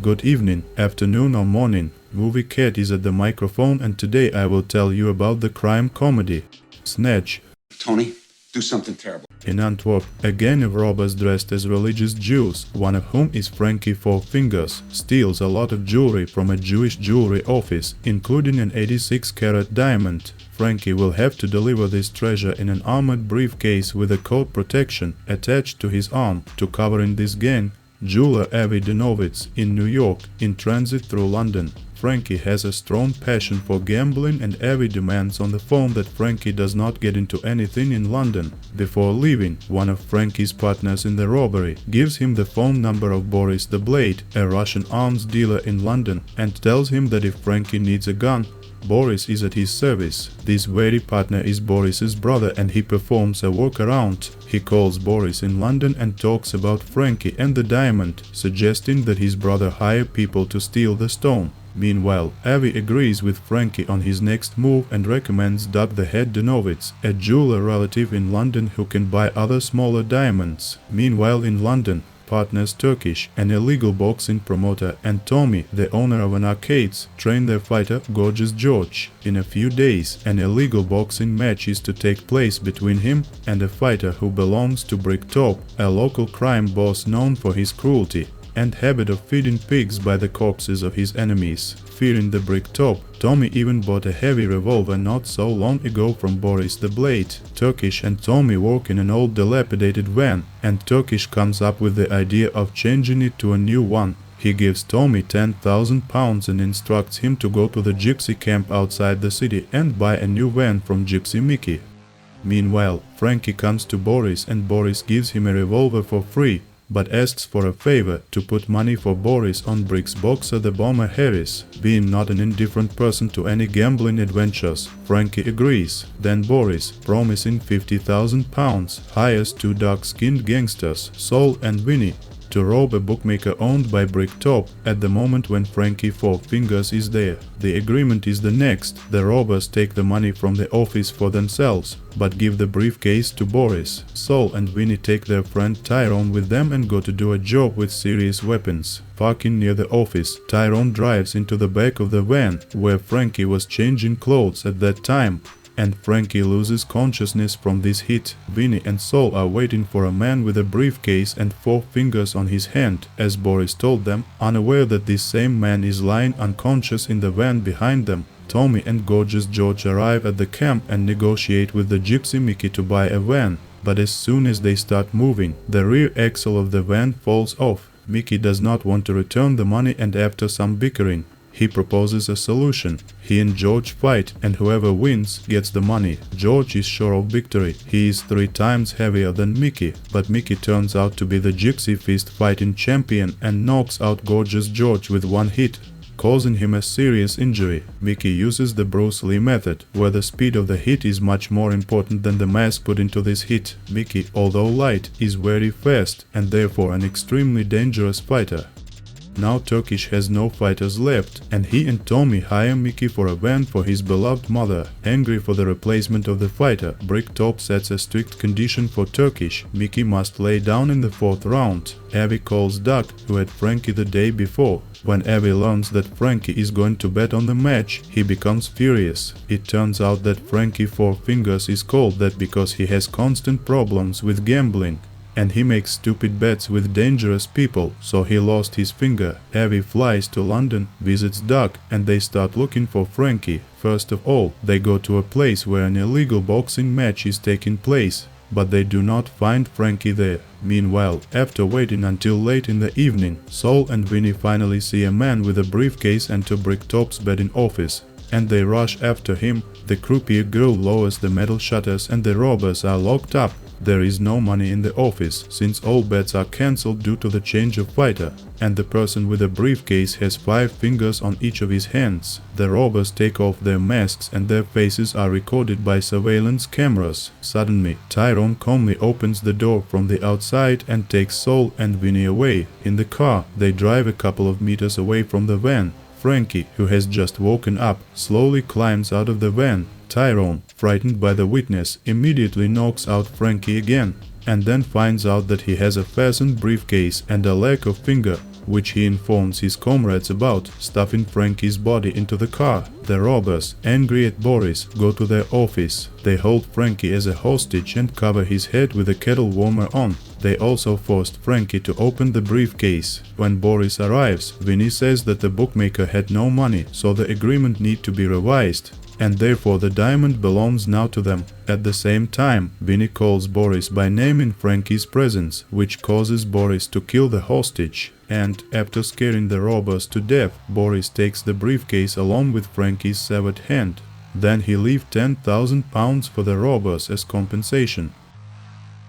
Good evening, afternoon or morning. Movie Cat is at the microphone and today I will tell you about the crime comedy Snatch. Tony, do something terrible. In Antwerp, a gang of robbers dressed as religious Jews, one of whom is Frankie Four Fingers, steals a lot of jewelry from a Jewish jewelry office, including an 86-carat diamond. Frankie will have to deliver this treasure in an armored briefcase with a coat protection attached to his arm to cover in this gang. Jeweler Avi Denowitz in New York, in transit through London. Frankie has a strong passion for gambling and Avi demands on the phone that Frankie does not get into anything in London. Before leaving, one of Frankie's partners in the robbery gives him the phone number of Boris the Blade, a Russian arms dealer in London, and tells him that if Frankie needs a gun, Boris is at his service. This very partner is Boris's brother and he performs a workaround. He calls Boris in London and talks about Frankie and the diamond, suggesting that his brother hire people to steal the stone. Meanwhile, Avi agrees with Frankie on his next move and recommends Doug the Head Denowitz, a jeweler relative in London who can buy other smaller diamonds. Meanwhile in London, partners Turkish, an illegal boxing promoter, and Tommy, the owner of an arcades, train their fighter Gorgeous George. In a few days, an illegal boxing match is to take place between him and a fighter who belongs to Bricktop, a local crime boss known for his cruelty and habit of feeding pigs by the corpses of his enemies. Fearing the Bricktop, Tommy even bought a heavy revolver not so long ago from Boris the Blade. Turkish and Tommy work in an old dilapidated van, and Turkish comes up with the idea of changing it to a new one. He gives Tommy £10,000 and instructs him to go to the Gypsy camp outside the city and buy a new van from Gypsy Mickey. Meanwhile, Frankie comes to Boris and Boris gives him a revolver for free, but asks for a favor to put money for Boris on Brick's boxer the Bomber Harris. Being not an indifferent person to any gambling adventures, Frankie agrees. Then Boris, promising £50,000, hires two dark-skinned gangsters, Saul and Vinny, to rob a bookmaker owned by Bricktop at the moment when Frankie Four Fingers is there. The agreement is the next. The robbers take the money from the office for themselves, but give the briefcase to Boris. Saul and Vinny take their friend Tyrone with them and go to do a job with serious weapons. Parking near the office, Tyrone drives into the back of the van, where Frankie was changing clothes at that time, and Frankie loses consciousness from this hit. Vinny and Saul are waiting for a man with a briefcase and four fingers on his hand, as Boris told them, unaware that this same man is lying unconscious in the van behind them. Tommy and Gorgeous George arrive at the camp and negotiate with the Gypsy Mickey to buy a van, but as soon as they start moving, the rear axle of the van falls off. Mickey does not want to return the money and after some bickering, he proposes a solution. He and George fight and whoever wins gets the money. George is sure of victory. He is 3 times heavier than Mickey, but Mickey turns out to be the Gypsy fist fighting champion and knocks out Gorgeous George with one hit, causing him a serious injury. Mickey uses the Bruce Lee method, where the speed of the hit is much more important than the mass put into this hit. Mickey, although light, is very fast and therefore an extremely dangerous fighter. Now Turkish has no fighters left, and he and Tommy hire Mickey for a van for his beloved mother. Angry for the replacement of the fighter, Bricktop sets a strict condition for Turkish: Mickey must lay down in the 4th round. Avi calls Doug, who had Frankie the day before. When Avi learns that Frankie is going to bet on the match, he becomes furious. It turns out that Frankie Four Fingers is called that because he has constant problems with gambling, and he makes stupid bets with dangerous people, so he lost his finger. Avi flies to London, visits Doug, and they start looking for Frankie. First of all, they go to a place where an illegal boxing match is taking place, but they do not find Frankie there. Meanwhile, after waiting until late in the evening, Saul and Vinny finally see a man with a briefcase enter Bricktop's betting office, and they rush after him. The croupier girl lowers the metal shutters and the robbers are locked up. There is no money in the office, since all bets are cancelled due to the change of fighter, and the person with a briefcase has 5 fingers on each of his hands. The robbers take off their masks and their faces are recorded by surveillance cameras. Suddenly, Tyrone calmly opens the door from the outside and takes Saul and Vinny away. In the car, they drive a couple of meters away from the van. Frankie, who has just woken up, slowly climbs out of the van. Tyrone, frightened by the witness, immediately knocks out Frankie again, and then finds out that he has a fastened briefcase and a lack of finger, which he informs his comrades about, stuffing Frankie's body into the car. The robbers, angry at Boris, go to their office. They hold Frankie as a hostage and cover his head with a kettle warmer on. They also forced Frankie to open the briefcase. When Boris arrives, Vinny says that the bookmaker had no money, so the agreement need to be revised, and therefore the diamond belongs now to them. At the same time, Vinny calls Boris by name in Frankie's presence, which causes Boris to kill the hostage. And, after scaring the robbers to death, Boris takes the briefcase along with Frankie's severed hand. Then he leaves £10,000 for the robbers as compensation.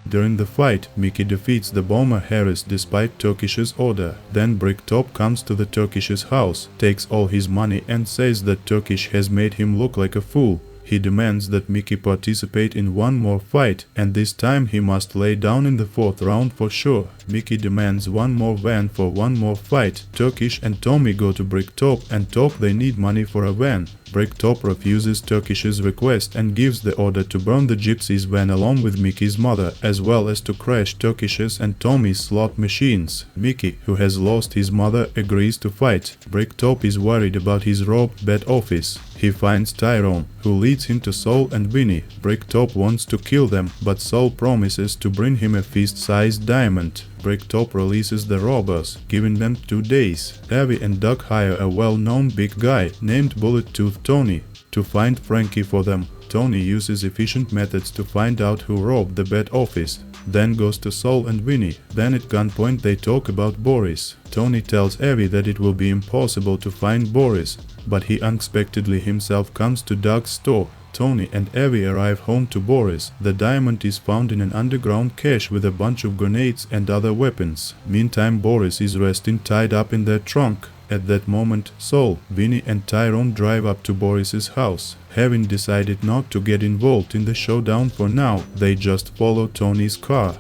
During the fight, Mickey defeats the bomber Harris despite Turkish's order. Then Bricktop comes to the Turkish's house, takes all his money and says that Turkish has made him look like a fool. He demands that Mickey participate in one more fight, and this time he must lay down in the 4th round for sure. Mickey demands one more van for one more fight. Turkish and Tommy go to Bricktop and talk they need money for a van. Bricktop refuses Turkish's request and gives the order to burn the Gypsy's van along with Mickey's mother, as well as to crash Turkish's and Tommy's slot machines. Mickey, who has lost his mother, agrees to fight. Bricktop is worried about his robbed bet office. He finds Tyrone, who leads him to Saul and Vinny. Bricktop wants to kill them, but Saul promises to bring him a fist-sized diamond. Bricktop releases the robbers, giving them 2 days. Avi and Doug hire a well-known big guy named Bullet Tooth Tony to find Frankie for them. Tony uses efficient methods to find out who robbed the bet office, then goes to Saul and Vinny. Then at gunpoint they talk about Boris. Tony tells Avi that it will be impossible to find Boris, but he unexpectedly himself comes to Doug's store. Tony and Avi arrive home to Boris. The diamond is found in an underground cache with a bunch of grenades and other weapons. Meantime, Boris is resting tied up in their trunk. At that moment, Saul, Vinny and Tyrone drive up to Boris's house. Having decided not to get involved in the showdown for now, they just follow Tony's car.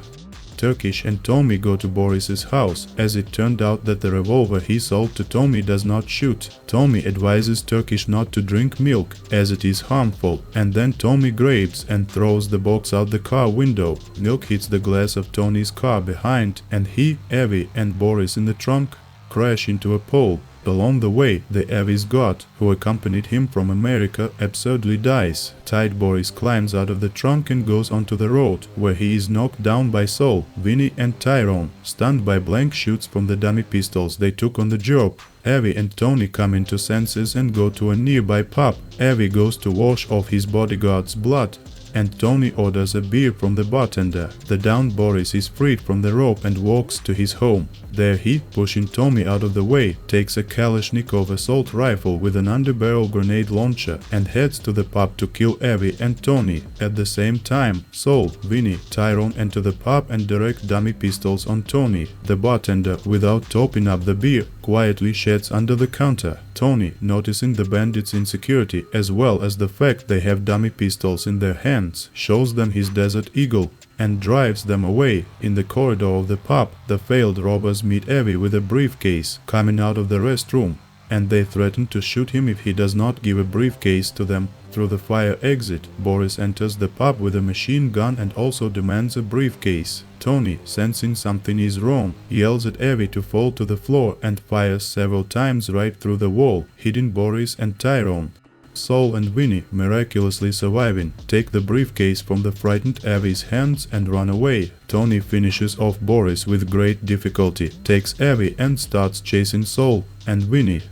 Turkish and Tommy go to Boris's house, as it turned out that the revolver he sold to Tommy does not shoot. Tommy advises Turkish not to drink milk, as it is harmful, and then Tommy grabs and throws the box out the car window. Milk hits the glass of Tony's car behind, and he, Avi and Boris in the trunk crash into a pole. Along the way, the Avi's god, who accompanied him from America, absurdly dies. Tied Boris climbs out of the trunk and goes onto the road, where he is knocked down by Saul, Vinny and Tyrone. Stunned by blank shoots from the dummy pistols they took on the job, Avi and Tony come into senses and go to a nearby pub. Avi goes to wash off his bodyguard's blood, and Tony orders a beer from the bartender. The downed Boris is freed from the rope and walks to his home. There he, pushing Tommy out of the way, takes a Kalashnikov assault rifle with an underbarrel grenade launcher and heads to the pub to kill Avi and Tony. At the same time, Saul, Vinny, Tyrone enter the pub and direct dummy pistols on Tony. The bartender, without topping up the beer, quietly sheds under the counter. Tony, noticing the bandits' insecurity as well as the fact they have dummy pistols in their hands, shows them his Desert Eagle and drives them away. In the corridor of the pub, the failed robbers meet Avi with a briefcase coming out of the restroom, and they threaten to shoot him if he does not give a briefcase to them. Through the fire exit, Boris enters the pub with a machine gun and also demands a briefcase. Tony, sensing something is wrong, yells at Avi to fall to the floor and fires several times right through the wall, hitting Boris and Tyrone. Saul and Vinny, miraculously surviving, take the briefcase from the frightened Avi's hands and run away. Tony finishes off Boris with great difficulty, takes Avi and starts chasing Saul and Vinny.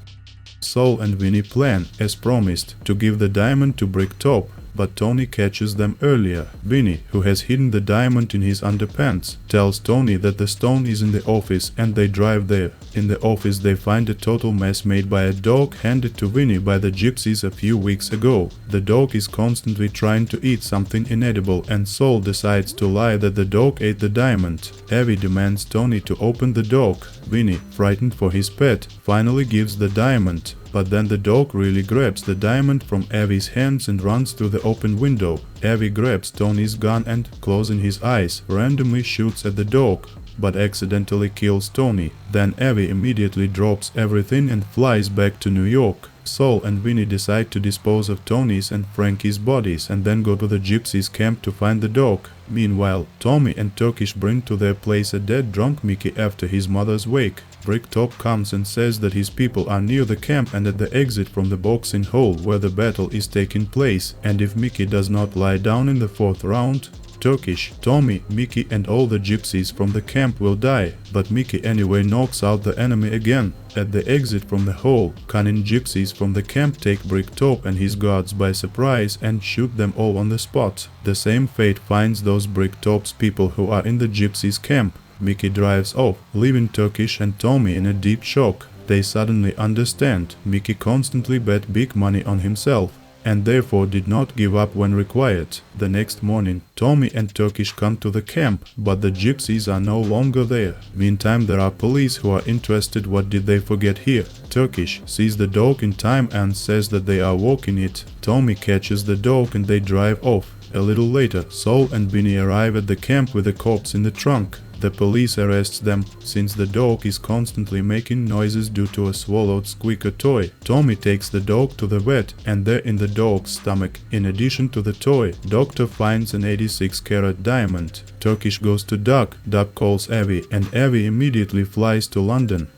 Saul and Vinny plan, as promised, to give the diamond to Bricktop, but Tony catches them earlier. Vinny, who has hidden the diamond in his underpants, tells Tony that the stone is in the office and they drive there. In the office they find a total mess made by a dog handed to Vinny by the Gypsies a few weeks ago. The dog is constantly trying to eat something inedible and Saul decides to lie that the dog ate the diamond. Avi demands Tony to open the dog. Vinny, frightened for his pet, finally gives the diamond. But then the dog really grabs the diamond from Avi's hands and runs through the open window. Avi grabs Tony's gun and, closing his eyes, randomly shoots at the dog, but accidentally kills Tony. Then Avi immediately drops everything and flies back to New York. Saul and Vinny decide to dispose of Tony's and Frankie's bodies and then go to the Gypsies' camp to find the dog. Meanwhile, Tommy and Turkish bring to their place a dead drunk Mickey after his mother's wake. Bricktop comes and says that his people are near the camp and at the exit from the boxing hall where the battle is taking place, and if Mickey does not lie down in the 4th round, Turkish, Tommy, Mickey and all the gypsies from the camp will die, but Mickey anyway knocks out the enemy again. At the exit from the hall, cunning gypsies from the camp take Bricktop and his guards by surprise and shoot them all on the spot. The same fate finds those Bricktop's people who are in the gypsies' camp. Mickey drives off, leaving Turkish and Tommy in a deep shock. They suddenly understand Mickey constantly bet big money on himself, and therefore did not give up when required. The next morning, Tommy and Turkish come to the camp, but the gypsies are no longer there. Meantime, there are police who are interested what did they forget here. Turkish sees the dog in time and says that they are walking it. Tommy catches the dog and they drive off. A little later, Saul and Benny arrive at the camp with the corpse in the trunk. The police arrests them, since the dog is constantly making noises due to a swallowed squeaker toy. Tommy takes the dog to the vet, and there in the dog's stomach, in addition to the toy, Doctor finds an 86-carat diamond. Turkish goes to Doug, Doug calls Avi, and Avi immediately flies to London.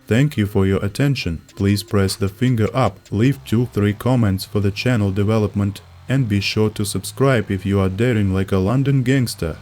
Thank you for your attention. Please press the finger up, leave 2-3 comments for the channel development, and be sure to subscribe if you are daring like a London gangster.